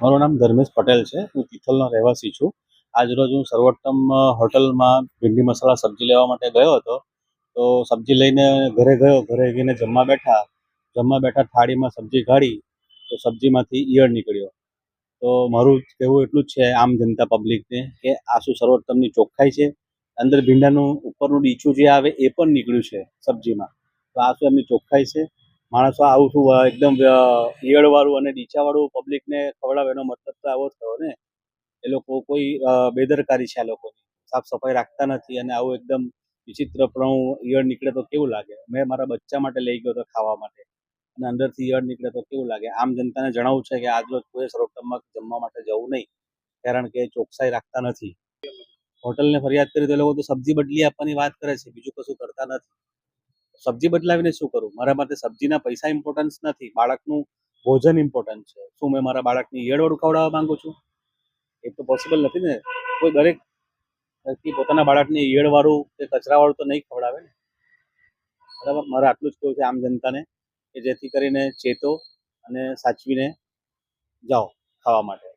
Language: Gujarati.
મારું નામ ધર્મેશ પટેલ છે. હું તિથલનો રહેવાસી છું. આજરોજ હું સર્વોત્તમ હોટલમાં ભીંડી મસાલા સબ્જી લેવા માટે ગયો હતો. તો સબ્જી લઈને ઘરે ગયો. ઘરે જઈને જમવા બેઠા થાળીમાં સબ્જી કાઢી તો સબ્જીમાંથી ઈયળ નીકળ્યો. તો મારું કહેવું એટલું જ છે આમ જનતા પબ્લિકને કે આ શું સર્વોત્તમની ચોખ્ખાઈ છે? અંદર ભીંડાનું ઉપરનું ડીચું જે આવે એ પણ નીકળ્યું છે સબ્જીમાં. તો આ શું એમની ચોખ્ખાઈ છે? માણસો આવું શું એકદમ ઈયળવાળું અને ડીચાવાળું પબ્લિકને ખવડાવે એનો મતલબ તો આવો થયો ને. એ લોકો કોઈ બેદરકારી છે આ લોકોની, સાફ સફાઈ રાખતા નથી અને આવું એકદમ વિચિત્રપણું ઈયળ નીકળે તો કેવું લાગે? મેં મારા બચ્ચા માટે લઈ ગયો હતો ખાવા માટે અને અંદરથી ઈયળ નીકળે તો કેવું લાગે? આમ જનતાને જણાવવું છે કે આજરોજ કોઈ સર્વોત્તમમાં જમવા માટે જવું નહીં, કારણ કે ચોકસાઈ રાખતા નથી. હોટલને ફરિયાદ કરી તો એ લોકો તો સબ્જી બદલી આપવાની વાત કરે છે, બીજું કશું કરતા નથી. સબ્જી બદલાવીને શું કરું? મારા માટે સબ્જીના પૈસા ઇમ્પોર્ટન્સ નથી, બાળકનું ભોજન ઇમ્પોર્ટન્ટ છે. શું મેં મારા બાળકને ઈયળવાળું ખવડાવવા માંગુ છું? એ તો પોસિબલ નથી ને. કોઈ દરેક વ્યક્તિ પોતાના બાળકને ઈયળવાળું કે કચરાવાળું તો નહીં ખવડાવે ને. બરાબર, મારે આટલું જ કહેવું છે આમ જનતાને કે જેથી કરીને ચેતો અને સાચવીને જાઓ ખાવા માટે.